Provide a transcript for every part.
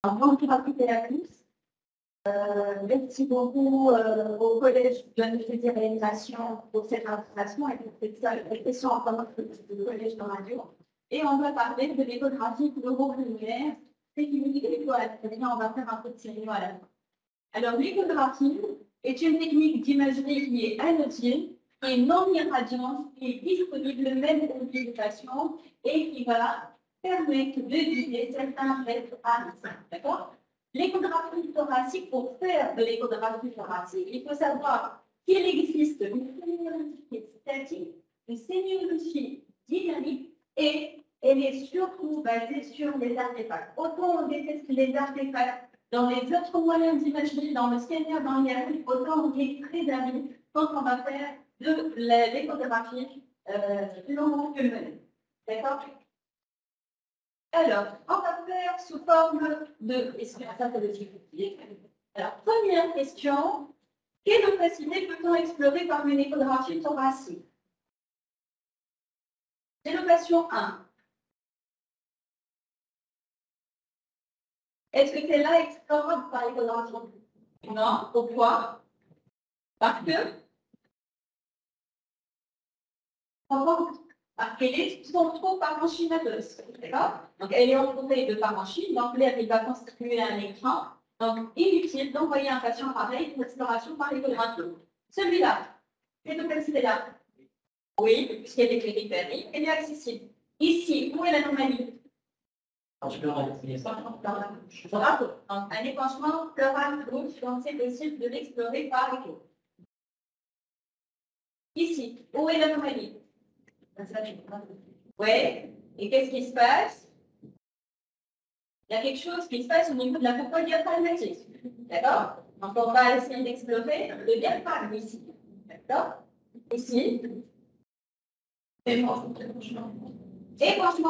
Avant de participer à tous, merci beaucoup au Collège de l'Université de réalisation pour cette invitation et pour cette question en commun du Collège de radio. Et on va parler de l'échographie neurolunaire, technique et étoile. On va faire un peu de sérieux à la fin. Alors, l'échographie est une technique d'imagerie qui est anodine, qui est non irradiante, qui est disponible même pour l'utilisation et qui va permettre de viser certains restes anciens. D'accord? L'échographie thoracique, pour faire de l'échographie thoracique, il faut savoir qu'il existe une sémiologie statique, une sémiologie dynamique et elle est surtout basée sur les artefacts. Autant on déteste les artefacts dans les autres moyens d'imagerie, dans le scanner, dans l'IRI, autant on est très amis quand on va faire de l'échographie pulmonaire. D'accord? Alors, on va faire sous forme de questions. Alors, première question, quelle opacité peut-on explorer par une échographie thoracique? Dénotation 1. Est-ce que celle-là est explorable par l'échographie? Non. Pourquoi? Parce qu'elle est son trop parenchymateuse. D'accord? Donc, elle est entourée de parenchyme, donc l'air, il va constituer un écran. Donc, inutile d'envoyer un patient pareil pour exploration par l'échographie. Celui-là, cette opacité-là, oui, puisqu'elle est périphérique, elle est accessible. Ici, où est l'anomalie? Donc, un épanchement pleural rouge, donc c'est possible de l'explorer par l'écho. Ici, où est l'anomalie? Oui. Et qu'est-ce qui se passe? Il y a quelque chose qui se passe au niveau de la coupole diaphragmatique. D'accord? Donc, on va essayer d'explorer le diaphragme ici. D'accord? Ici. Épanchement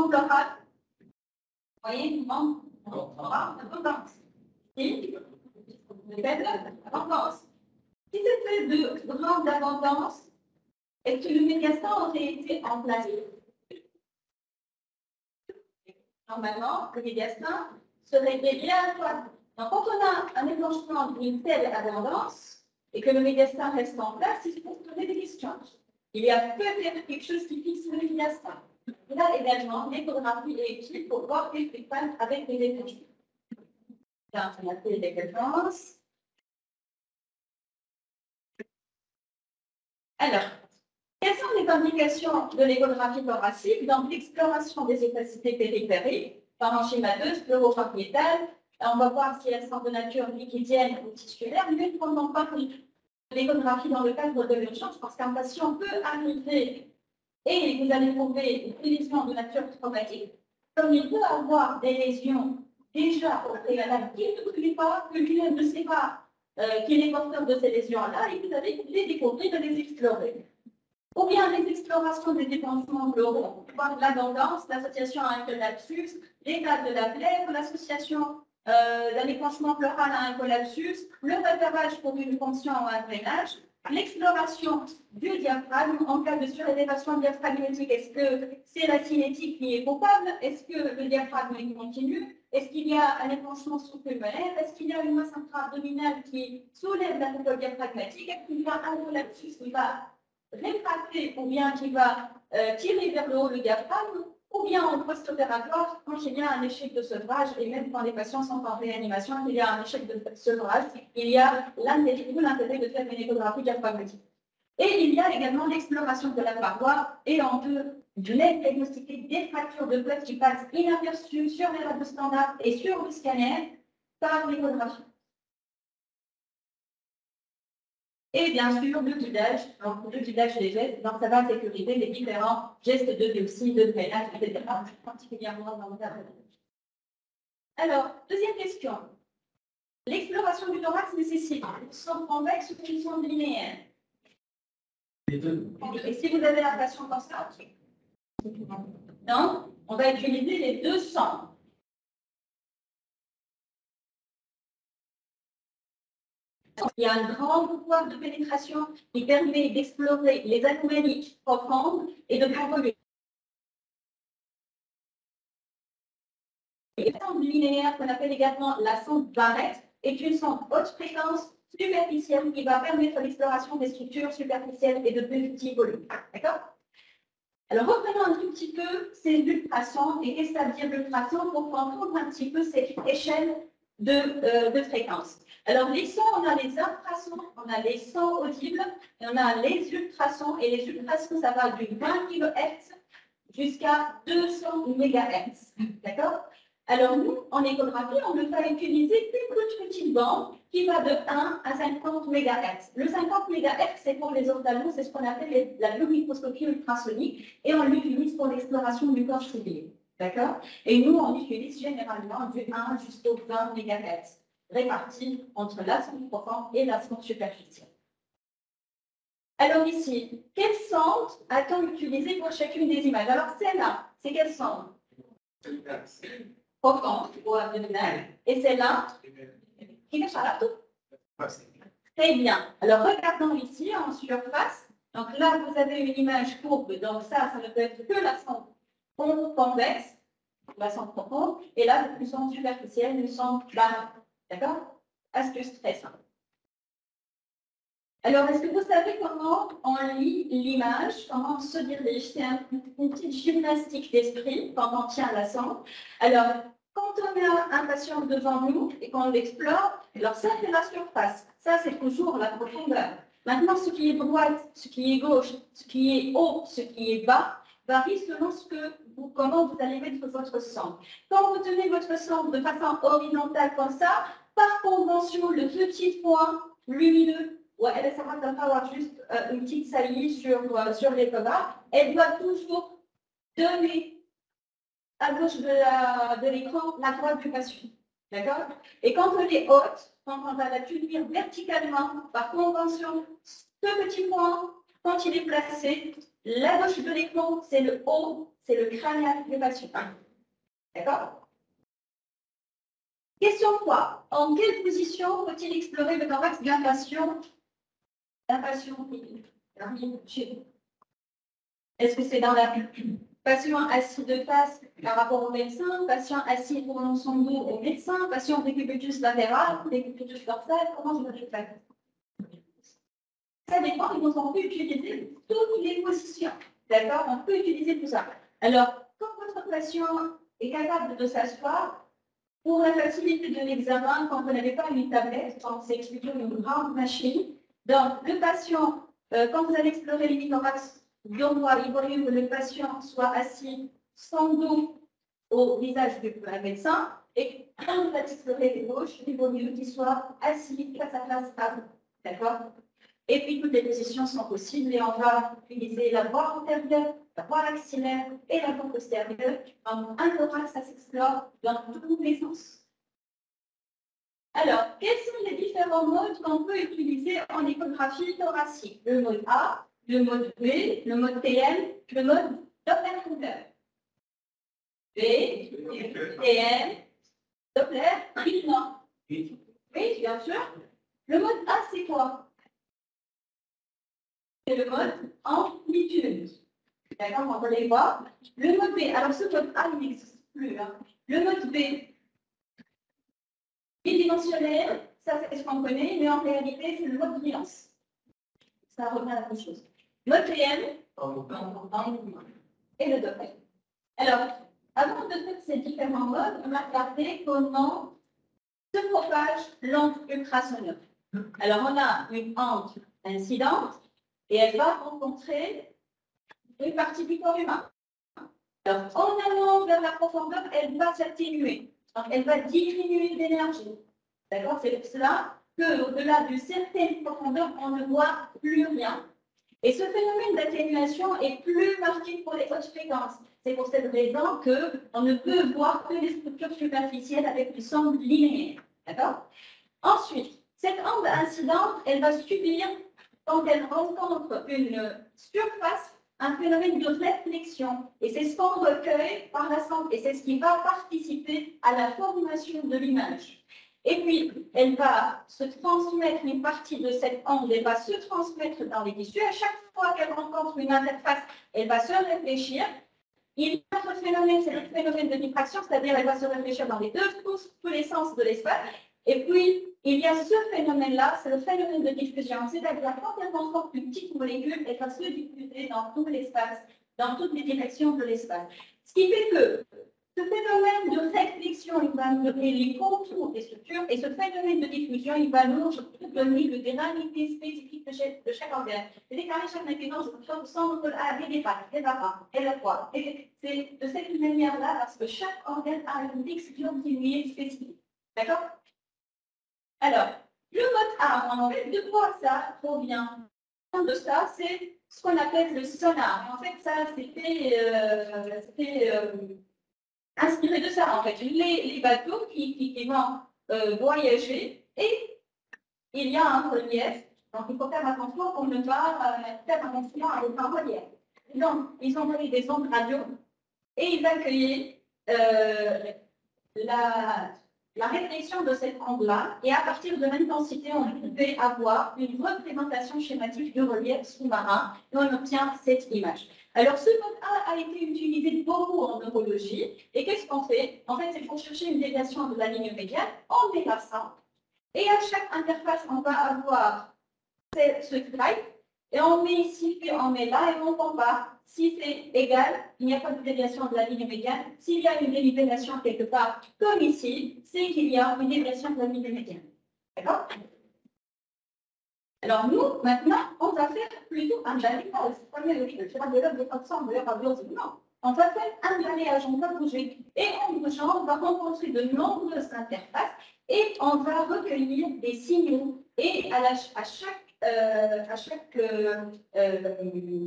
pleural. Vous voyez, il manque d'abondance. Ici. Abondance. Si c'était de grande abondance, est-ce que le médiastin aurait été en place? Normalement, le médiastin serait dédié à toi. Donc, quand on a un épanchement d'une telle abondance et que le médiastin reste en place, il faut se poser des questions. Il y a peut-être quelque chose qui fixe le médiastin. Là également, l'échographie est utile pour voir qu'est-ce qui se passe avec les épanchements. Là, on a fait les références. Alors, quelles sont les indications de l'échographie thoracique dans l'exploration des opacités périphériques, parenchymateuse, pleuropariétale? On va voir si elles sont de nature liquidienne ou tissulaire, mais prenons pas l'échographie dans le cadre de l'urgence, parce qu'un patient peut arriver et vous allez trouver une lésion de nature traumatique, comme il peut avoir des lésions déjà au préalable qu'il ne connaît pas, que lui-même ne sait pas qu'il est porteur de ces lésions-là, et vous allez les découvrir et les explorer. Ou bien les explorations des dépensements pleuraux, voir l'abondance, l'association avec le lapsus, l'état de la plaie, l'association d'un dépenchement pleural à un collapsus, le repérage pour une fonction ou un drainage, l'exploration du diaphragme en cas de surélévation diaphragmatique. Est-ce que c'est la cinétique qui est coupable? Est-ce que le diaphragme est continu? Est-ce qu'il y a un épanchement sous-pulmonaire? Est-ce qu'il y a une masse intra-abdominale qui soulève la coupole diaphragmatique? Est-ce qu'il y a un collapsus qui va rétracté ou bien qui va tirer vers le haut le diaphragme, ou bien en post-opératoire quand il y a un échec de sevrage, et même quand les patients sont en réanimation, il y a un échec de sevrage, il y a l'intérêt de faire une échographie diaphragmatique. Et il y a également l'exploration de la paroi, et on peut diagnostiquer des fractures de plaques qui passent inaperçues sur les radios standards et sur le scanner par l'échographie. Et bien sûr, le guidage, donc le guidage des gestes, donc ça va sécuriser les différents gestes de biopsie, de drainage, etc., particulièrement dans le cas de. Alors, deuxième question. L'exploration du thorax nécessite une sonde convexe ou une sonde linéaire? Les deux. Et si vous avez la patient comme ça, non, on va utiliser les deux sondes. Il y a un grand pouvoir de pénétration qui permet d'explorer les anomalies profondes et de convoler La sonde linéaire, qu'on appelle également la sonde Barrett, est une sonde haute fréquence superficielle qui va permettre l'exploration des structures superficielles et de petits volumes. D'accord? Alors, reprenons un tout petit peu ces ultrasons et qu'est-ce que ça veut dire l'ultrason pour comprendre un petit peu cette échelle de fréquence. Alors, les sons, on a les infrasons, on a les sons audibles, et on a les ultrasons, et les ultrasons, ça va du 20 kHz jusqu'à 200 MHz. D'accord? Alors, nous, en échographie, on va utiliser une toute petite bande qui va de 1 à 50 MHz. Le 50 MHz, c'est pour les ophtalmos, c'est ce qu'on appelle la biomicroscopie ultrasonique, et on l'utilise pour l'exploration du corps cellulaire. D'accord? Et nous, on utilise généralement du 1 jusqu'au 20 MHz, répartis entre la sonde profonde et la sonde superficielle. Alors ici, quelle sonde a-t-on utilisé pour chacune des images? Alors celle-là, c'est quelle sonde? Profonde ou abdominale. Et celle-là, qui est à tout? Très bien. Alors regardons ici en surface. Donc là, vous avez une image courbe. Donc ça ne peut être que la sonde convexe, la sonde profonde. Et là, une sonde superficielle, une sonde basse. D'accord? Astuce très simple. Alors, est-ce que vous savez comment on lit l'image, comment on se dirige? C'est une petite gymnastique d'esprit quand on tient la sonde. Alors, quand on a un patient devant nous et qu'on l'explore, alors ça, c'est la surface. Ça, c'est toujours la profondeur. Maintenant, ce qui est droite, ce qui est gauche, ce qui est haut, ce qui est bas, varie selon comment vous allez mettre votre sonde. Quand vous tenez votre sonde de façon horizontale comme ça, par convention, le petit point lumineux, elle ne va pas avoir juste une petite saillie sur les covards. Elle doit toujours donner à gauche de l'écran la droite du patient. D'accord? Et quand elle est haute, quand on va la tenir verticalement, par convention, ce petit point, quand il est placé, la gauche de l'écran, c'est le haut, c'est le crânien du patient. D'accord? Question 3. En quelle position faut-il explorer le thorax d'un patient? Chez vous. Est-ce que c'est dans la patient assis de face par rapport au médecin, patient assis tournant son dos au médecin, patient décubitus latéral, décubitus dorsal, comment je vais faire? Ça dépend, et on peut utiliser toutes les positions. D'accord? On peut utiliser tout ça. Alors, quand votre patient est capable de s'asseoir, pour la facilité de l'examen, quand vous n'avez pas une tablette, quand c'est plutôt une grande machine, donc le patient, quand vous allez explorer l'hémithorax, il vaut que le patient soit assis sans dos au visage du médecin, et quand vous allez explorer les gauches, il vaut mieux qu'il soit assis face à face à vous. D'accord? Et puis toutes les positions sont possibles, et on va utiliser la voie antérieure, la voie axillaire et la voie postérieure. Un thorax, ça s'explore dans tous les sens. Alors, quels sont les différents modes qu'on peut utiliser en échographie thoracique? Le mode A, le mode B, le mode TM, le mode Doppler. B, TM, Doppler, non. Oui, bien sûr. Le mode A, c'est quoi? C'est le mode amplitude. D'accord, on les voit. Le mode B, alors ce mode A, il n'existe plus. Hein. Le mode B, bidimensionnel, ça c'est ce qu'on connaît, mais en réalité, c'est le mode brillance. Ça revient à la même chose. Mode TM, et le Doppler. Alors, avant de faire ces différents modes, on va regarder comment se propage l'onde ultrasonique. Alors, on a une onde incidente et elle va rencontrer une partie du corps humain. Alors, en allant vers la profondeur, elle va s'atténuer. Donc, elle va diminuer d'énergie. D'accord? C'est pour cela qu'au-delà d'une certaine profondeur, on ne voit plus rien. Et ce phénomène d'atténuation est plus marqué pour les hautes fréquences. C'est pour cette raison qu'on ne peut voir que les structures superficielles avec une sonde linéaire. D'accord? Ensuite, cette onde incidente, elle va subir, quand elle rencontre une surface, un phénomène de réflexion. Et c'est ce qu'on recueille par la sonde. Et c'est ce qui va participer à la formation de l'image. Et puis, elle va se transmettre, une partie de cette onde, elle va se transmettre dans les tissus. À chaque fois qu'elle rencontre une interface, elle va se réfléchir. Il va se phénomène, c'est le phénomène de diffraction, c'est-à-dire elle va se réfléchir dans les tous les sens de l'espace. Et puis, il y a ce phénomène-là, c'est le phénomène de diffusion, c'est-à-dire quand elle transporte une petite molécule, elle va se diffuser dans tout l'espace, dans toutes les directions de l'espace. Ce qui fait que ce phénomène de réflexion, il va nous donner les contours des structures, et ce phénomène de diffusion, il va nous donner le gravité spécifique de chaque organe. C'est-à-dire qu'à chaque maintenance, on sent que des pattes, des bras, et la poire. Et c'est de cette manière-là, parce que chaque organe a une diction qui est spécifique. D'accord? Alors, le mode A, en fait, de quoi ça provient? De ça, c'est ce qu'on appelle le sonar. En fait, ça, c'était inspiré de ça, en fait. Les bateaux qui vont voyager, et il y a un relief. Donc, il faut faire attention pour ne pas faire attention avec un relief. Donc, ils ont donné des ondes radio et ils accueillaient la réflexion de cette onde-là, et à partir de l'intensité, on pouvait avoir une représentation schématique du relief sous-marin, et on obtient cette image. Alors, ce mode A été utilisé beaucoup en neurologie, et qu'est-ce qu'on fait? En fait, c'est pour chercher une déviation de la ligne médiane, on met l'accent, et à chaque interface, on va avoir ce type, et on met ici, puis on met là, et on compare. Si c'est égal, il n'y a pas de déviation de la ligne médiane. S'il y a une déviation quelque part, comme ici, c'est qu'il y a une déviation de la ligne médiane. D'accord? Alors nous, maintenant, on va faire plutôt un balayage. Non. On va faire un balayage, on va bouger. Et en bougeant, on va rencontrer de nombreuses interfaces et on va recueillir des signaux. Et à chaque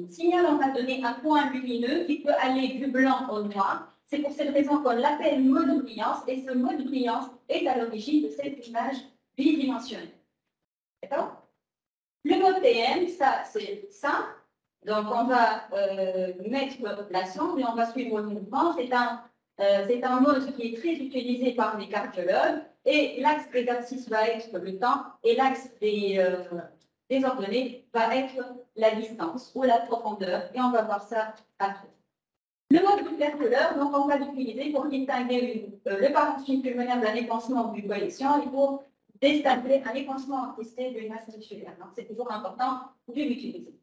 signal, on va donner un point lumineux qui peut aller du blanc au noir. C'est pour cette raison qu'on l'appelle mode brillance, et ce mode brillance est à l'origine de cette image bidimensionnelle. D'accord? Le mode TM, ça, c'est ça. Donc, on va mettre la sonde et on va suivre le mouvement. C'est un mode qui est très utilisé par les cardiologues. Et l'axe des axes va être le temps, et l'axe des ordonnées va être la distance ou la profondeur. Et on va voir ça après. Le mode tuberculeur, donc on va l'utiliser pour distinguer le parenchyme pulmonaire d'un épancement d'une coalition et pour distinguer un épancement artisté d'une masse musculaire. Donc c'est toujours important de l'utiliser.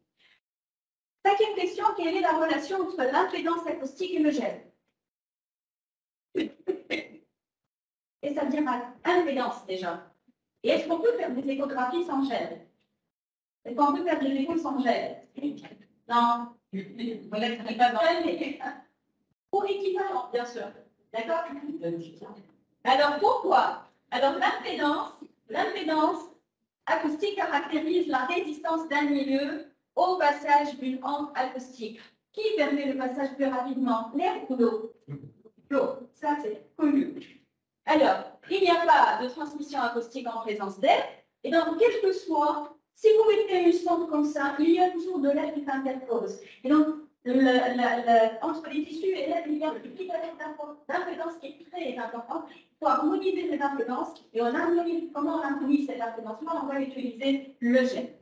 Cinquième question, quelle est la relation entre l'impédance acoustique et le gel? Et ça vient à impédance déjà. Et est-ce qu'on peut faire des échographies sans gel? Est-ce qu'on peut faire des échos sans gel? Non. Ou équivalent, bien sûr. D'accord? Alors pourquoi? Alors l'impédance acoustique caractérise la résistance d'un milieu au passage d'une onde acoustique. Qui permet le passage plus rapidement? L'air ou l'eau? L'eau, ça c'est connu. Alors, il n'y a pas de transmission acoustique en présence d'air, et donc, quel que soit, si vous mettez une sonde comme ça, il y a toujours de l'air qui s'interpose. Et donc, entre les tissus et l'air, il y a une différence d'impédance qui est très importante. Il faut harmoniser les impédances, et comment on harmonise cette impédance? On va utiliser le gel.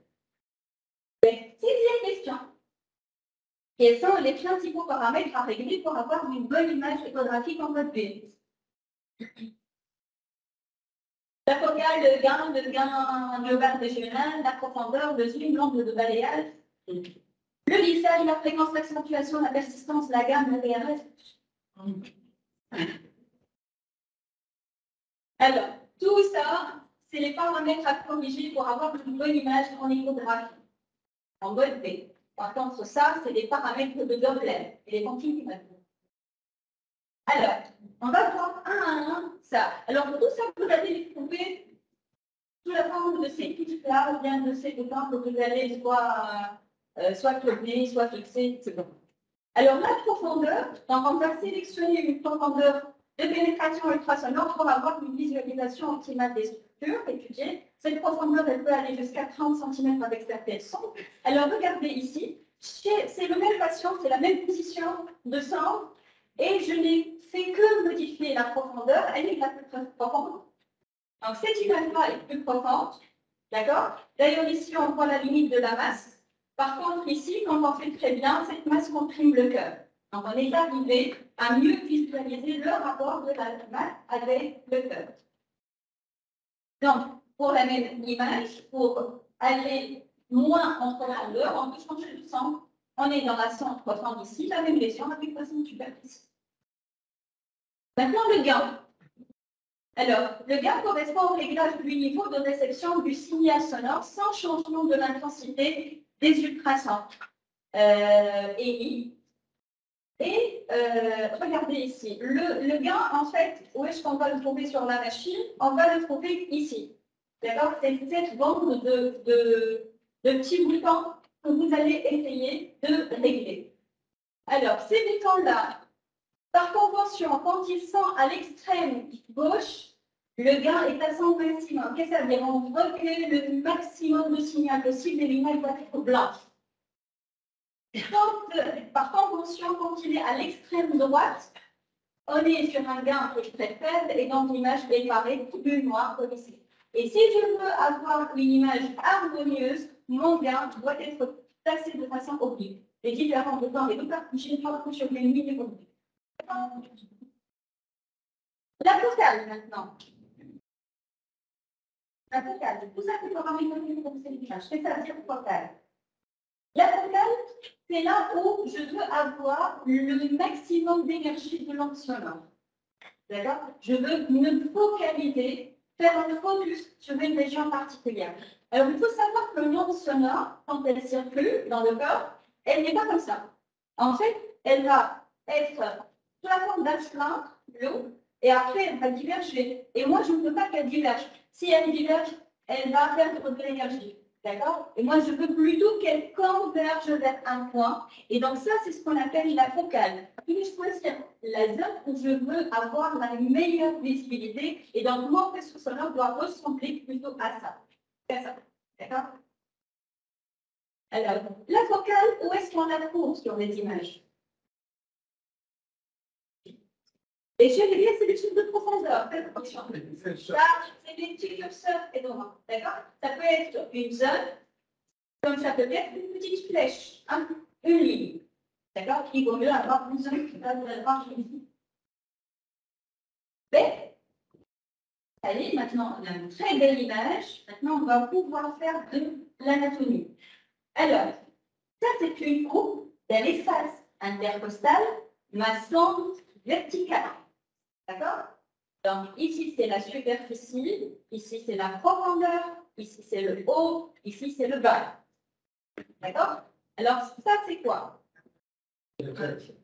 Sixième question. Quels sont les principaux paramètres à régler pour avoir une bonne image photographique en mode B? La focale, le gain de barre régionale, la profondeur, le zoom, l'angle de balayage, le lissage, la fréquence, l'accentuation, la persistance, la gamme, le PRS. Alors, tout ça, c'est les paramètres à corriger pour avoir une bonne image en échographie, en mode B. Par contre, ça, c'est les paramètres de Doppler et les continuums. Alors, on va voir un à un ça. Alors, tout ça, vous allez les trouver sous la forme de ces petites-là, ou bien de ces boutons que vous allez soit cloner, soit fixer, etc. Alors, la profondeur, donc on va sélectionner une profondeur de pénétration ultrasonore pour avoir une visualisation optimale des structures étudiées. Cette profondeur, elle peut aller jusqu'à 30 cm avec certaines sondes. Alors, regardez ici, c'est le même patient, c'est la même position de sonde, et je n'ai fait que modifier la profondeur, elle est la plus profonde. Donc, cette image-là est plus profonde, d'accord? D'ailleurs, ici, on voit la limite de la masse. Par contre, ici, quand on fait très bien, cette masse comprime le cœur. Donc, on est arrivé à mieux visualiser le rapport de la masse avec le cœur. Donc, pour la même image, pour aller moins en profondeur, on peut changer de centre. On est dans la centre profond ici, la même lésion avec la centre superficie. Maintenant, le gain. Alors, le gain correspond au réglage du niveau de réception du signal sonore sans changement de l'intensité des ultrasons émis. Et regardez ici, le gain, en fait, où est-ce qu'on va le trouver sur la machine? On va le trouver ici. D'accord? C'est cette bande de petits boutons que vous allez essayer de régler. Alors, ces boutons-là, par convention, quand ils sont à l'extrême gauche, le gain est à son maximum. Qu'est-ce que ça veut dire? On recueille le maximum de signal possible et l'image doit être blanche. Par convention, quand il est à l'extrême droite, on est sur un gain qui est très faible et donc l'image est pareille plus noire comme ici. Et si je veux avoir une image harmonieuse, mon gain doit être placé de façon oblique. Les différents boutons et tout ça, je ne parle que sur les lignes obliques. La focale maintenant. La focale, c'est tout ça que paramétrer pour ces images. Qu'est-ce que ça veut dire focale? La focale, c'est là où je veux avoir le maximum d'énergie de l'onde sonore. D'accord? Je veux me focaliser, faire un focus sur une région particulière. Alors, il faut savoir que l'onde sonore, quand elle circule dans le corps, elle n'est pas comme ça. En fait, elle va être sous la forme d'un cylindre, l'eau, et après, elle va diverger. Et moi, je ne veux pas qu'elle diverge. Si elle diverge, elle va perdre de l'énergie. D'accord? Et moi, je veux plutôt qu'elle converge vers un point. Et donc, ça, c'est ce qu'on appelle la focale. Puis, je choisir la zone où je veux avoir la meilleure visibilité. Et donc, mon faisceau sonore doit ressembler plutôt à ça. C'est ça. D'accord? Alors, la focale, où est-ce qu'on la trouve sur les images? Et je vais dire, c'est des chiffres de profondeur. C'est des petits curseurs et droits. D'accord? Ça peut être une zone, comme ça peut être une petite flèche, hein, une ligne. D'accord? Il vaut mieux avoir une zone qui va avoir une ligne. Mais, allez, maintenant, on a une très belle image. Maintenant, on va pouvoir faire de l'anatomie. Alors, ça, c'est une coupe d'un espace intercostal, maçon vertical. D'accord? Donc, ici, c'est la superficie, ici, c'est la profondeur, ici, c'est le haut, ici, c'est le bas. D'accord? Alors, ça, c'est quoi? C'est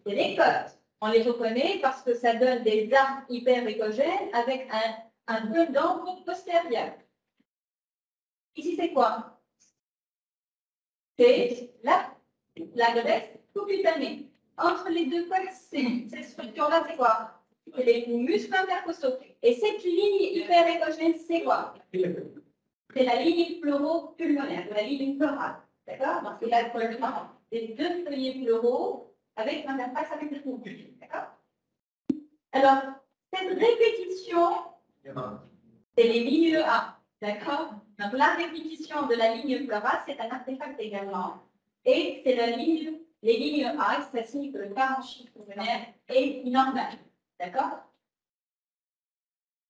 les côtes. On les reconnaît parce que ça donne des arcs hyper-écogènes avec un peu d'angle postérieur. Ici, c'est quoi? C'est la graisse sous-cutanée. Entre les deux côtes, cette structure-là, c'est quoi? C'est les muscles intercostaux. Et cette ligne hyper-écogène, c'est quoi? C'est la ligne pleuro-pulmonaire, la ligne pleurale. D'accord? Donc, c'est la colonne des deux feuillets pleuraux avec un interface avec le poumon. D'accord? Alors, cette répétition, c'est les lignes A. D'accord? Donc, la répétition de la ligne pleurale, c'est un artefact également. Et c'est les lignes A, ça signifie que le parenchyme pulmonaire est normal. D'accord?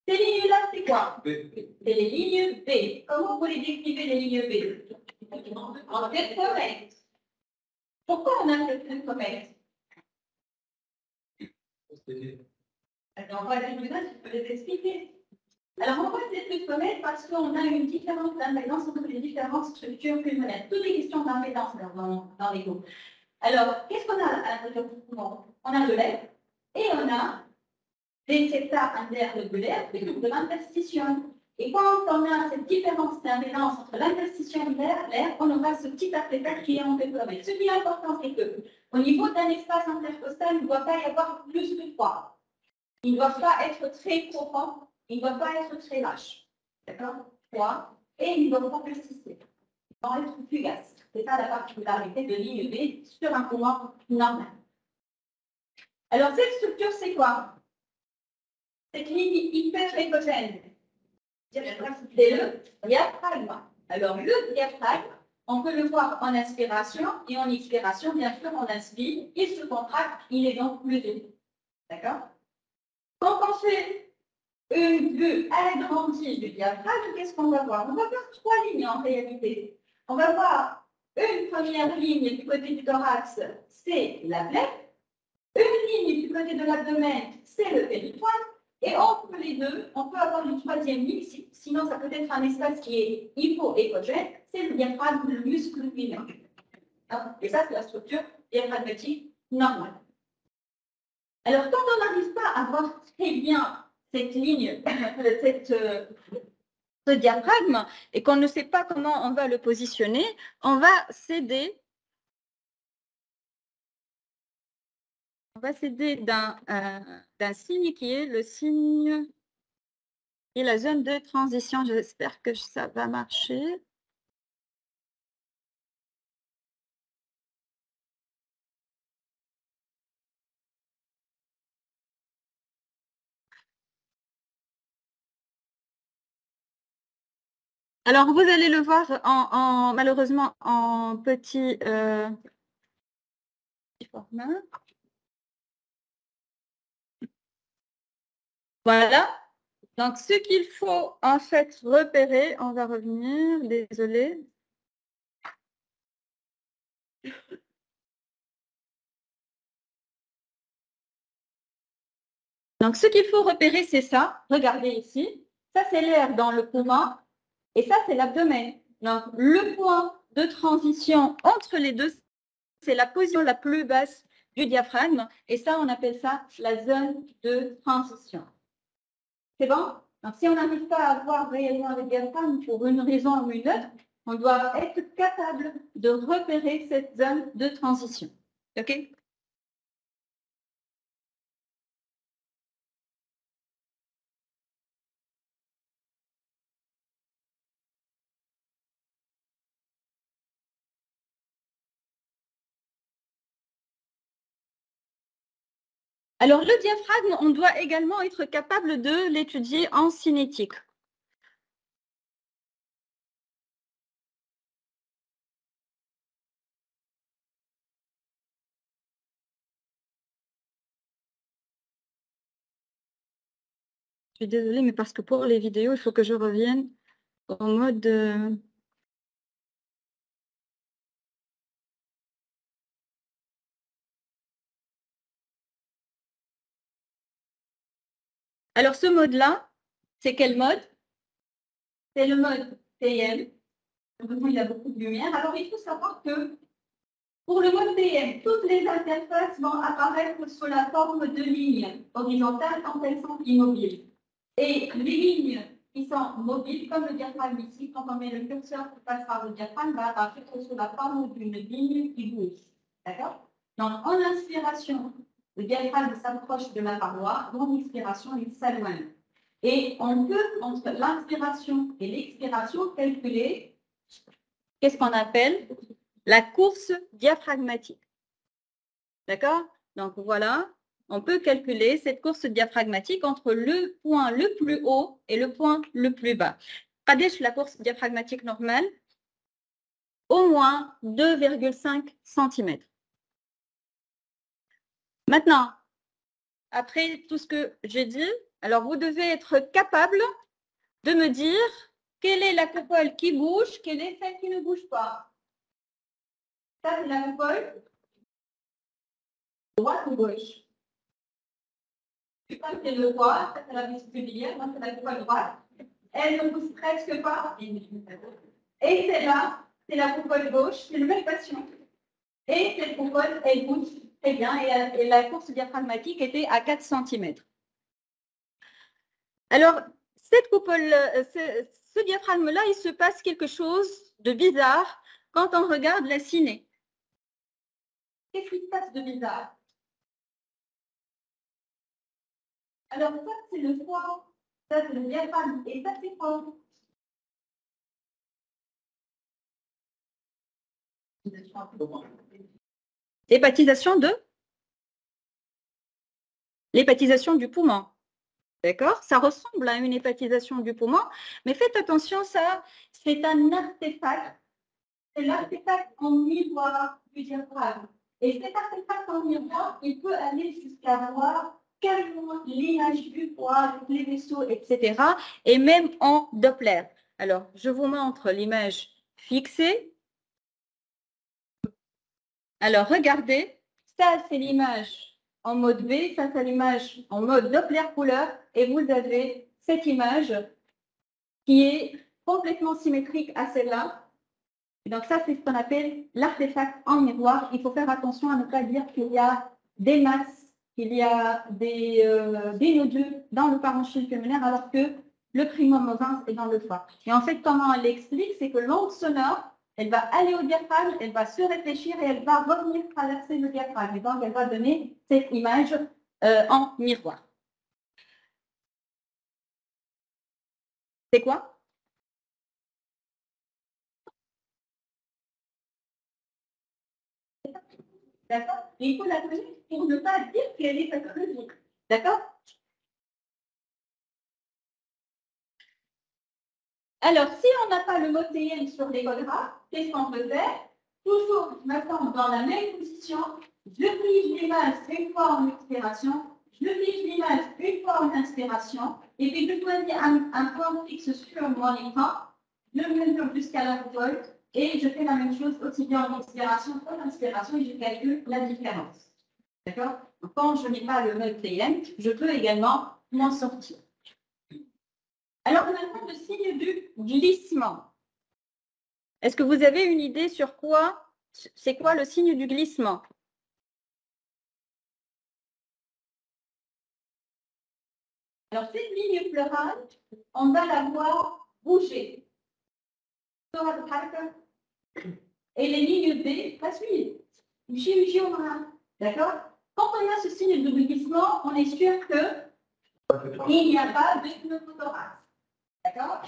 Ces lignes-là, c'est quoi? C'est les lignes B. Comment vous les décrivez, les lignes B? En tête comète. Pourquoi on a cette tête comète? Alors, on va les je peux les expliquer. Alors, on voit cette tête comète parce qu'on a une différence d'impédance entre les différentes structures pulmonaires. Toutes les questions d'impédance dans les groupes. Alors, qu'est-ce qu'on a à l'intérieur du poumon? On a de l'air et on a des septa interlobulaires de l'interstitium. Et quand on a cette différence d'impédance entre l'interstitium et l'air, on aura ce petit artefact qui est en comète. Ce qui est important, c'est qu'au niveau d'un espace intercostal, il ne doit pas y avoir plus de froid. Il ne doit pas être très profond, il ne doit pas être très lâche. D'accord? Froid. Et il ne doit pas persister. Il doit être fugace. C'est ça la particularité de ligne B sur un poumon normal. Alors, cette structure, c'est quoi? Cette ligne hyper-écogène, c'est le diaphragme. Alors, le diaphragme, on peut le voir en inspiration et en expiration. Bien sûr, on inspire, il se contracte, il est donc plus élevé. D'accord? Quand on fait une vue agrandie du diaphragme, qu'est-ce qu'on va voir? On va voir trois lignes en réalité. On va voir une première ligne du côté du thorax, c'est la plaie. Une ligne du côté de l'abdomen, c'est le péritoire. Et entre les deux, on peut avoir une troisième ligne, sinon ça peut être un espace qui est hypoécogène, c'est le diaphragme, le muscle lui-même. Et ça, c'est la structure diaphragmatique normale. Alors, quand on n'arrive pas à voir très bien cette ligne, ce diaphragme, et qu'on ne sait pas comment on va le positionner, on va s'aider d'un signe qui est le signe et la zone de transition. J'espère que ça va marcher. Alors, vous allez le voir malheureusement en petit format. Voilà. Donc, ce qu'il faut en fait repérer, on va revenir, désolé. Donc, ce qu'il faut repérer, c'est ça. Regardez ici. Ça, c'est l'air dans le poumon et ça, c'est l'abdomen. Donc, le point de transition entre les deux, c'est la position la plus basse du diaphragme et ça, on appelle ça la zone de transition. C'est bon? Donc, si on n'arrive pas à voir réellement le diaphragme pour une raison ou une autre, on doit être capable de repérer cette zone de transition. OK? Alors, le diaphragme, on doit également être capable de l'étudier en cinétique. Je suis désolée, mais parce que pour les vidéos, il faut que je revienne au mode... Alors, ce mode-là, c'est quel mode? C'est le mode TM. Il a beaucoup de lumière. Alors, il faut savoir que pour le mode TM, toutes les interfaces vont apparaître sous la forme de lignes horizontales quand elles sont immobiles. Et les lignes qui sont mobiles, comme le diaphragme ici, quand on met le curseur qui passe par le diaphragme, va apparaître sous la forme d'une ligne qui bouge. D'accord? Donc, en inspiration, le diaphragme s'approche de la paroi, en expiration, il s'éloigne. Et on peut, entre l'inspiration et l'expiration, calculer qu'est-ce qu'on appelle la course diaphragmatique. D'accord? Donc, voilà, on peut calculer cette course diaphragmatique entre le point le plus haut et le point le plus bas. Pradesh, la course diaphragmatique normale, au moins 2,5 cm. Maintenant, après tout ce que j'ai dit, alors vous devez être capable de me dire quelle est la coupole qui bouge, quelle est celle qui ne bouge pas. Ça, c'est la coupole droite ou gauche. Ça, c'est le droit, ça, c'est la vestibulière, moi, c'est la coupole droite. Elle ne bouge presque pas. Et celle-là, c'est la coupole gauche, c'est le même patient. Et cette coupole, elle bouge très bien et la course diaphragmatique était à 4 cm. Alors, cette coupole, ce diaphragme-là, il se passe quelque chose de bizarre quand on regarde la ciné. Qu'est-ce qui se passe de bizarre? Alors, ça, c'est le foie, ça, c'est le diaphragme, et ça, c'est quoi? L'hépatisation de? L'hépatisation du poumon. D'accord? Ça ressemble à une hépatisation du poumon, mais faites attention, ça, c'est un artefact c'est l'artefact en miroir du diaphragme. Et cet artefact en miroir, il peut aller jusqu'à voir carrément l'image du foie, les vaisseaux, etc. Et même en Doppler. Alors, je vous montre l'image fixée. Alors, regardez, ça c'est l'image en mode B, ça c'est l'image en mode Doppler couleur, et vous avez cette image qui est complètement symétrique à celle-là. Donc ça, c'est ce qu'on appelle l'artefact en miroir. Il faut faire attention à ne pas dire qu'il y a des masses, qu'il y a des nodules dans le parenchyme pulmonaire, alors que le primum movens est dans le foie. Et en fait, comment elle explique, c'est que l'onde sonore, elle va aller au diaphragme, elle va se réfléchir et elle va revenir traverser le diaphragme. Et donc, elle va donner cette image en miroir. C'est quoi? D'accord? Et il faut la connaître pour ne pas dire qu'elle est pathologique. D'accord? Alors, si on n'a pas le mot TM sur l'échographe, qu'est-ce qu'on peut faire? Toujours maintenant dans la même position, je pige l'image une fois en expiration, je pige l'image une fois en inspiration, et puis je choisis un point fixe sur mon écran, je mesure jusqu'à la récolte, et je fais la même chose aussi bien en expiration qu'en inspiration, et je calcule la différence. D'accord? Quand je n'ai pas le mot TM, je peux également m'en sortir. Alors, maintenant, le signe du glissement. Est-ce que vous avez une idée sur quoi, c'est quoi le signe du glissement? Alors, cette ligne pleurale, on va la voir bouger. Et les lignes B, la suivent. D'accord? Quand on a ce signe de glissement, on est sûr qu'il n'y a pas de pneumothorax. D'accord?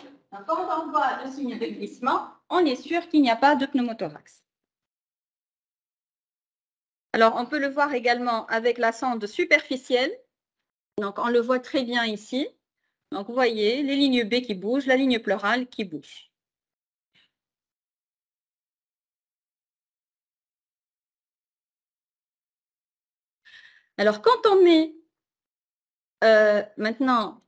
Quand on voit le signe de glissement, on est sûr qu'il n'y a pas de pneumothorax. Alors, on peut le voir également avec la sonde superficielle. Donc, on le voit très bien ici. Donc, vous voyez les lignes B qui bougent, la ligne pleurale qui bouge. Alors, quand on met maintenant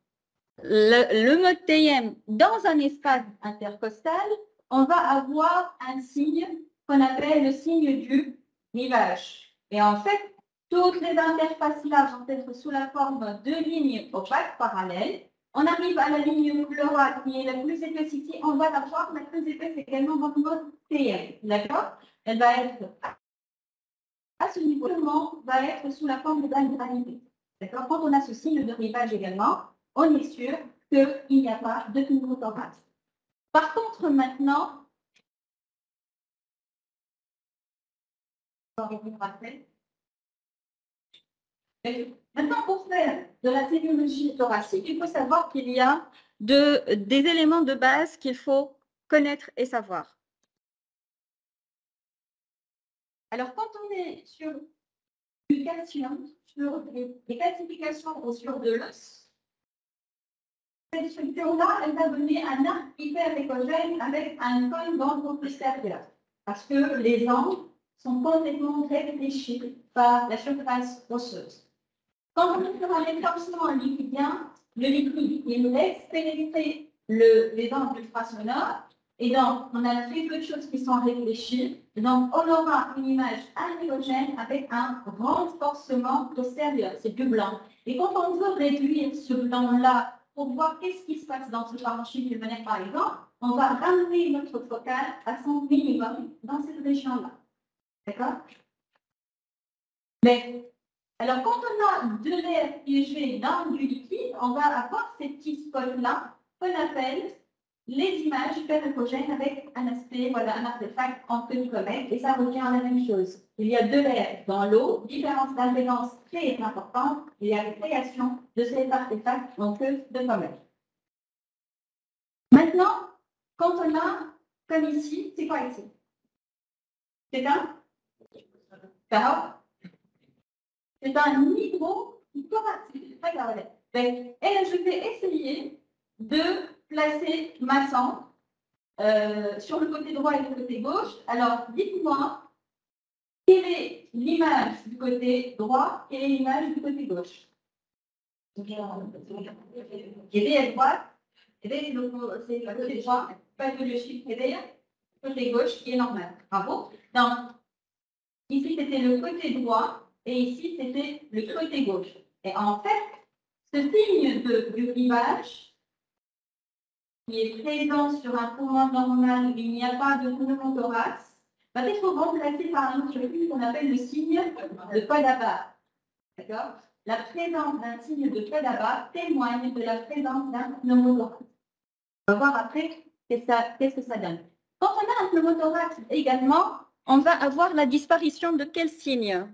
le mode TM dans un espace intercostal, on va avoir un signe qu'on appelle le signe du rivage. Et en fait, toutes les interfaces là vont être sous la forme de lignes opaques parallèles. On arrive à la ligne pleurale qui est la plus épaisse ici. On va la voir, la plus épaisse également dans le mode TM. D'accord? Elle va être à ce niveau, va être sous la forme d'un granité. D'accord? Quand on a ce signe de rivage également, on est sûr qu'il n'y a pas de pneumothorax. Par contre, maintenant, pour faire de la sémiologie thoracique, il faut savoir qu'il y a des éléments de base qu'il faut connaître et savoir. Alors, quand on est sur du calcium, sur des calcifications ou sur de l'os, cette structure-là, elle va donner un arc hyper-écogène avec un col d'angle postérieur. Parce que les angles sont complètement réfléchis par la surface osseuse. Quand on est sur un écorchement liquidien, le liquide, il laisse pénétrer les angles ultrasonores. Et donc, on a très peu de choses qui sont réfléchies. Donc, on aura une image anélogène avec un renforcement postérieur. C'est du blanc. Et quand on veut réduire ce blanc-là pour voir qu'est-ce qui se passe dans ce parenchyme pulmonaire, par exemple, on va ramener notre focale à son minimum dans cette région-là. D'accord? Mais, alors, quand on a de l'air piégé dans du liquide, on va avoir ces petits spots-là qu'on appelle les images hyper-écogènes avec un aspect, voilà, un artefact en queue de comète, et ça revient à la même chose. Il y a de l'air dans l'eau, différence d'impédance très importante, et il y a la création de cet artefact en queue de comète. Maintenant, quand on a, comme ici, c'est quoi ici? C'est un carreau. C'est un micro-thorax. C'est très grave. Et je vais essayer de placer ma sonde sur le côté droit et le côté gauche. Alors, dites-moi, quelle est l'image du côté droit et l'image du côté gauche? Quelle est à droite? C'est le côté droit, pas de logique. Quelle est le côté gauche qui est normal. Bravo. Donc, ici, c'était le côté droit et ici, c'était le côté gauche. Et en fait, ce signe du rivage qui est présent sur un poumon normal où il n'y a pas de pneumothorax, va être remplacé par un autre signe qu'on appelle le signe de Kodabar. D'accord? La présence d'un signe de Kodabar témoigne de la présence d'un pneumothorax. On va voir après qu'est-ce que ça donne. Quand on a un pneumothorax également, on va avoir la disparition de quel signe?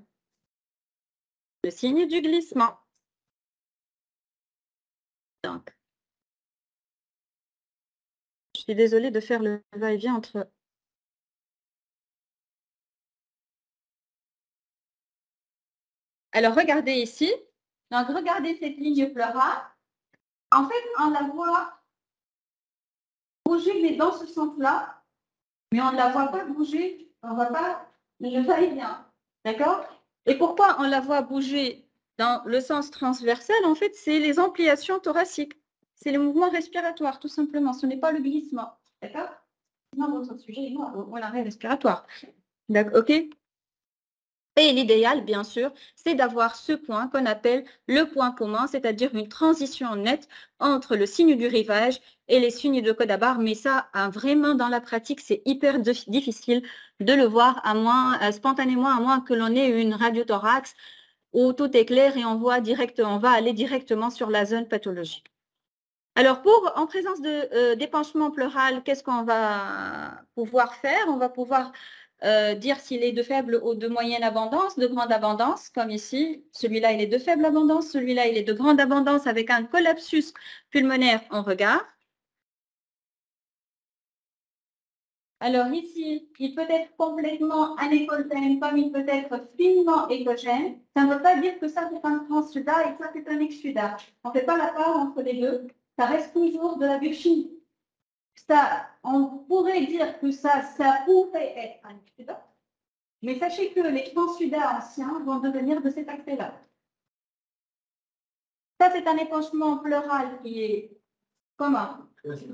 Le signe du glissement. Donc, je suis désolée de faire le va-et-vient entre... Alors, regardez ici. Donc, regardez cette ligne pleurale. En fait, on la voit bouger, mais dans ce sens-là. Mais on ne la voit pas bouger. On ne voit pas le va-et-vient. D'accord? Et pourquoi on la voit bouger dans le sens transversal? En fait, c'est les ampliations thoraciques. C'est le mouvement respiratoire, tout simplement. Ce n'est pas le glissement. D'accord? Non, votre sujet est noir. On l'arrêt respiratoire. D'accord, OK? Et l'idéal, bien sûr, c'est d'avoir ce point qu'on appelle le point commun, c'est-à-dire une transition nette entre le signe du rivage et les signes de Kodabar. Mais ça, vraiment, dans la pratique, c'est hyper difficile de le voir, à moins, spontanément, à moins que l'on ait une radiothorax où tout est clair et on va aller directement sur la zone pathologique. Alors, en présence d'épanchement pleural, qu'est-ce qu'on va pouvoir faire? On va pouvoir dire s'il est de faible ou de moyenne abondance, de grande abondance, comme ici. Celui-là, il est de faible abondance. Celui-là, il est de grande abondance avec un collapsus pulmonaire en regard. Alors ici, il peut être complètement anéchogène, comme il peut être finement échogène. Ça ne veut pas dire que ça, c'est un transsudat et ça, c'est un exsudat. On ne fait pas la part entre les deux. Ça reste toujours de la biochimie. Ça, on pourrait dire que ça pourrait être un exsudat. Mais sachez que les transsudats anciens vont devenir de cet aspect-là. Ça, c'est un épanchement pleural qui est comment?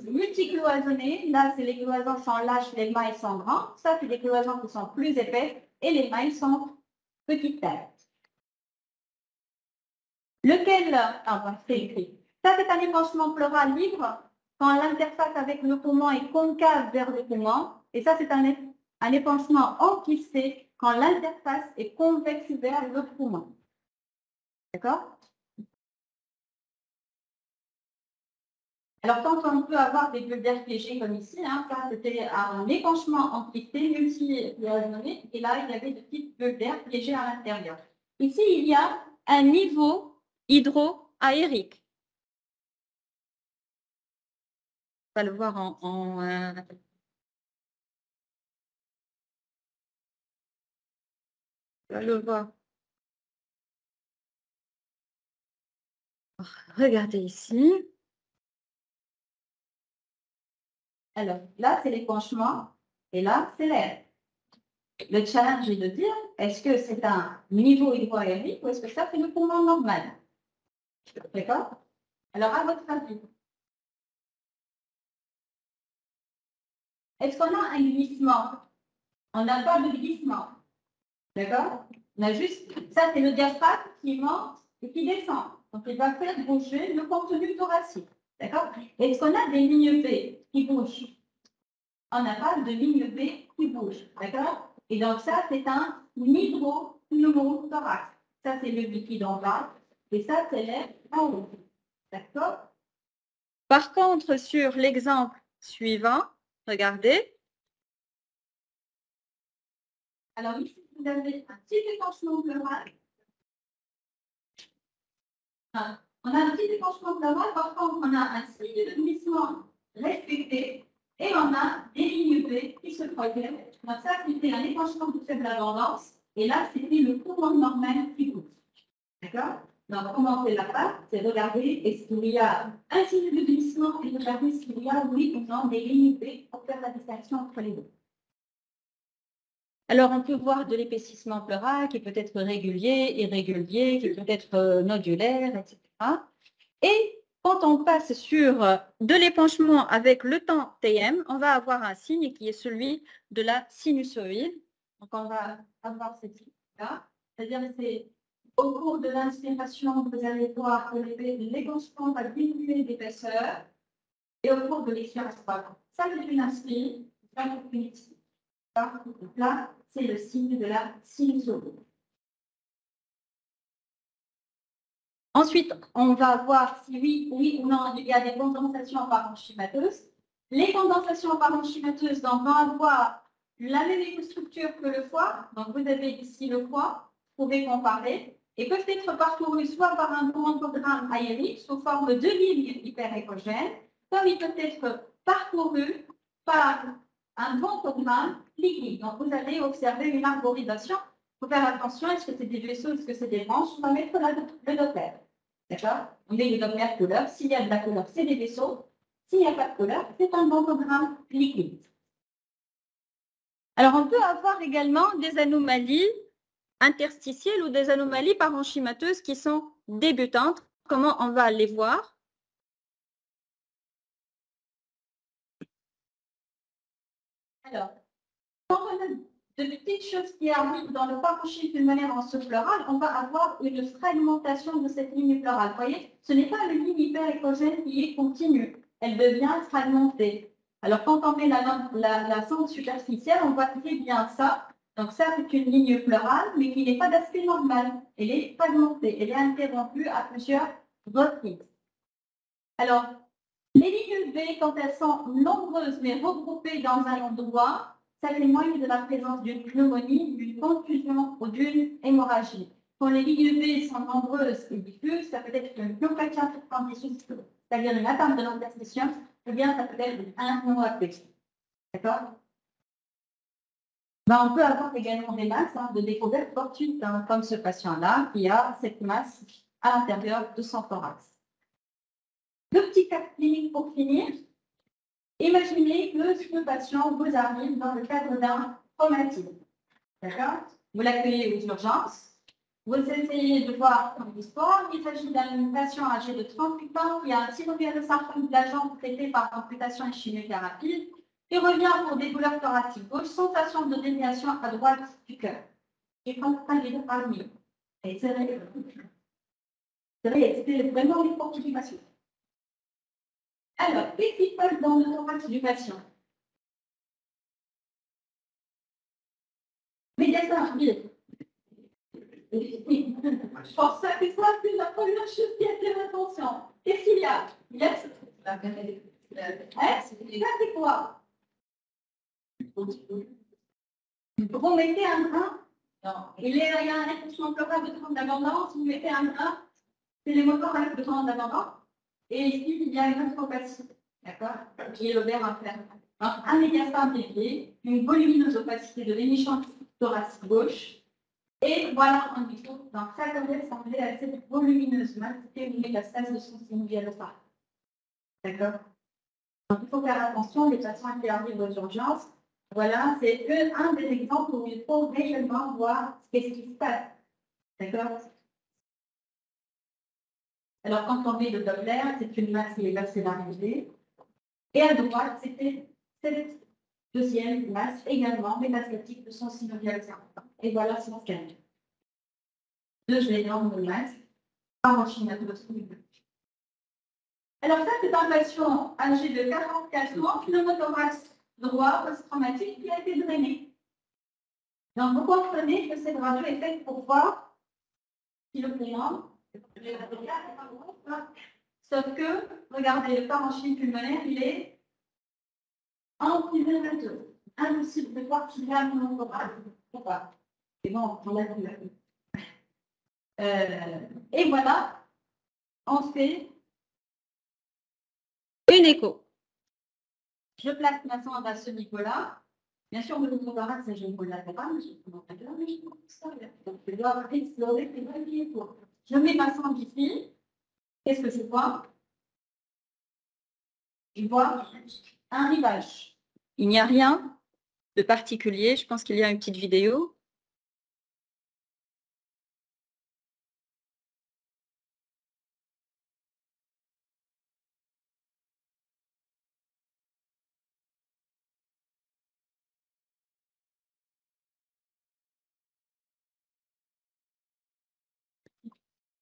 Multicloisonné. Là, c'est les cloisons sont lâches, les mailles sont grandes. Ça, c'est des cloisons qui sont plus épaisses et les mailles sont petites tailles. Lequel, c'est écrit. Ça, c'est un épanchement pleural libre quand l'interface avec le poumon est concave vers le poumon. Et ça, c'est un épanchement enquisté quand l'interface est convexe vers le poumon. D'accord? Alors, quand on peut avoir des bulles piégées comme ici, ça c'était un épanchement enquisté, multi-cloisonné, et là, il y avait de petites bulles d'air piégées à l'intérieur. Ici, il y a un niveau hydro-aérique. On va le voir on va le voir. Regardez ici. Alors, là, c'est l'épanchement, et là, c'est l'air. Le challenge est de dire, est-ce que c'est un niveau hydro-aérique ou est-ce que ça, c'est le poumon normal? D'accord? Alors, à votre avis, est-ce qu'on a un glissement? On n'a pas de glissement. D'accord? On a juste, ça, c'est le diaphragme qui monte et qui descend. Donc, il va faire bouger le contenu thoracique. D'accord? Est-ce qu'on a des lignes B qui bougent? On n'a pas de ligne B qui bouge. D'accord? Et donc, ça, c'est un hydropneumothorax. Ça, c'est le liquide en bas. Et ça, c'est l'air en haut. D'accord? Par contre, sur l'exemple suivant, regardez. Alors ici, vous avez un petit épanchement pleural. On a un petit épanchement pleural, par contre, on a un signe de glissement respecté et on a des lignes B qui se produisent. Donc ça, c'était un épanchement de faible abondance et là, c'était le courant normal qui bouge. D'accord? Donc, commenter la part, c'est regarder est-ce qu'il y a un signe de glissement et regarder s'il y a, oui ou non, des lignes B pour faire la distinction entre les deux. Alors, on peut voir de l'épaississement pleural qui peut être régulier, irrégulier, qui peut être nodulaire, etc. Et quand on passe sur de l'épanchement avec le temps Tm, on va avoir un signe qui est celui de la sinusoïde. Donc, on va avoir ce signe-là. C'est-à-dire que c'est au cours de l'inspiration, vous allez voir que l'épanchement va diminuer d'épaisseur. Et au cours de l'expiration, ça c'est une inspire, ça c'est une expire. Donc là, c'est le signe de la sinusoïde. Ensuite, on va voir si oui ou non, il y a des condensations parenchymateuses. Les condensations parenchymateuses vont avoir la même écostructure que le foie. Donc, vous avez ici le foie, vous pouvez comparer, et peuvent être parcourus soit par un bronchogramme aérique sous forme de lignes hyperéchogènes, comme ils peuvent être parcourus par un bronchogramme liquide. Donc, vous allez observer une arborisation. Il faut faire attention, est-ce que c'est des vaisseaux, est-ce que c'est des branches? On va mettre le Doppler. D'accord? On met le Doppler couleur. S'il y a de la couleur, c'est des vaisseaux. S'il n'y a pas de couleur, c'est un bronchogramme liquide. Alors, on peut avoir également des anomalies interstitielles ou des anomalies parenchymateuses qui sont débutantes. Comment on va les voir? Alors, quand on a de petites choses qui arrivent dans le parenchyme pulmonaire en sous-pleural, on va avoir une fragmentation de cette ligne pleurale. Vous voyez, ce n'est pas une ligne hyperéchogène qui est continue. Elle devient fragmentée. Alors, quand on met la sonde superficielle, on voit très bien ça. Donc, ça, c'est une ligne pleurale, mais qui n'est pas d'aspect normal. Elle est fragmentée. Elle est interrompue à plusieurs reprises. Alors, les lignes B, quand elles sont nombreuses mais regroupées dans un endroit, ça témoigne de la présence d'une pneumonie, d'une contusion ou d'une hémorragie. Quand les lignes B sont nombreuses et diffuses, ça peut être une pneumopathie interstitielle, c'est-à-dire une atteinte de l'interstitium, ou bien ça peut être un hémorragie. D'accord? On peut avoir également des masses de découverte fortuite, comme ce patient-là, qui a cette masse à l'intérieur de son thorax. Deux petits cas cliniques pour finir. Imaginez que ce patient vous arrive dans le cadre d'un traumatisme. D'accord? Vous l'accueillez aux urgences. Vous essayez de voir son histoire. Il s'agit d'un patient âgé de 38 ans qui a un synovial-sarcome de la jambe traité par amputation et chimiothérapie. Il revient pour des douleurs thoraciques gauche, sensation de déviation à droite du cœur. Il prend pas les deux parmi. Et c'est vrai, c'était vraiment une fortification. Alors, qu'est-ce qui se passe dans le thorax du patient? Médiateur, vide. Je pense que c'est ça, c'est la première chose qui attire l'attention. Qu'est-ce qu'il y a? Il y a ça, c'est quoi? Vous mettez un grain. Non. Il y a un accouchement pleural de trente d'abondance. Vous mettez un grain. C'est les moteurs avec le trente d'abondance. Et ici, il y a une autre opacité. D'accord? Qui est le verre interne. Un médiastin dévié, une volumineuse opacité de l'émission thoracique gauche. Et voilà un dessous. Donc, ça correspondait à cette volumineuse masse, c'était une métastase de son synovial. D'accord? Donc, il faut faire attention, les patients qui arrivent aux urgences. Voilà, c'est un des exemples où il faut réellement voir ce qui se passe. D'accord? Alors, quand on met le Doppler, c'est une masse qui est vascularisée. Et à droite, c'était cette deuxième masse également métastatique de son synovial. Et voilà son scan. Deux énormes masses parenchymateuses. Alors ça, c'est un patient âgé de 44 ans, pneumothorax droit post-traumatique qui a été drainé. Donc, vous comprenez que cette radio est faite pour voir si le client, sauf que, regardez, le parenchyme pulmonaire, il est antivénémateux. Impossible de voir qu'il y a un pneumothorax. Pourquoi? C'est bon, on l'a vu. Et voilà, on fait une écho. Je place ma sonde à ce niveau-là. Bien sûr, le pneumothorax, je ne vous l'avais pas, mais je dois explorer, c'est pas lié pour. Je mets ma sonde ici. Qu'est-ce que je vois? Je vois un rivage. Il n'y a rien de particulier. Je pense qu'il y a une petite vidéo.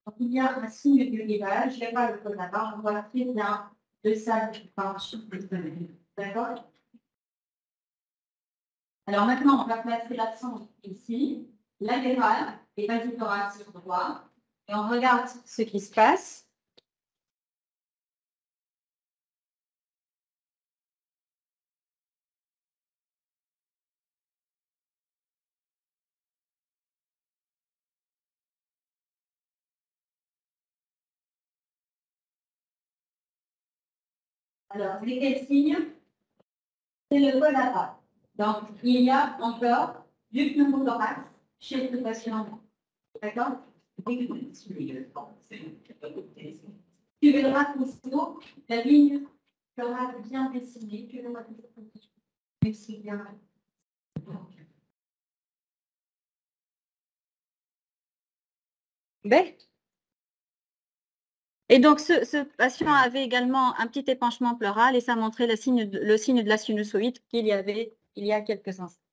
Donc, il y a un signe de rivage. Je n'ai pas le code là-bas. On voit très bien le sable qui penche. D'accord? Alors maintenant, on va placer la sonde ici, latérale et basique sur droit. Et on regarde ce qui se passe. Alors, c'est quel signe? C'est le col latéral. Donc, il y a encore du pneumothorax chez ce patient. D'accord? Tu verras qu'aussitôt, la ligne sera bien dessinée. Tu verras c'est bien. Ben. Et donc, ce patient avait également un petit épanchement pleural et ça montrait le signe de la sinusoïde qu'il y avait il y a quelques instants.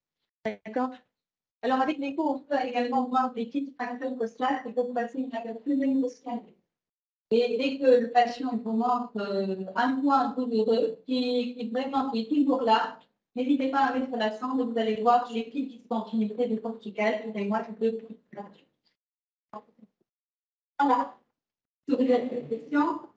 D'accord? Alors, avec l'écho, on peut également voir des petites fractures costales qui peuvent passer une plus costale. Et dès que le patient vous montre un point douloureux qui est toujours là, n'hésitez pas à mettre la sonde, vous allez voir les petites discontinuités de corticales, et moi, je peux. Voilà. Sur les questions.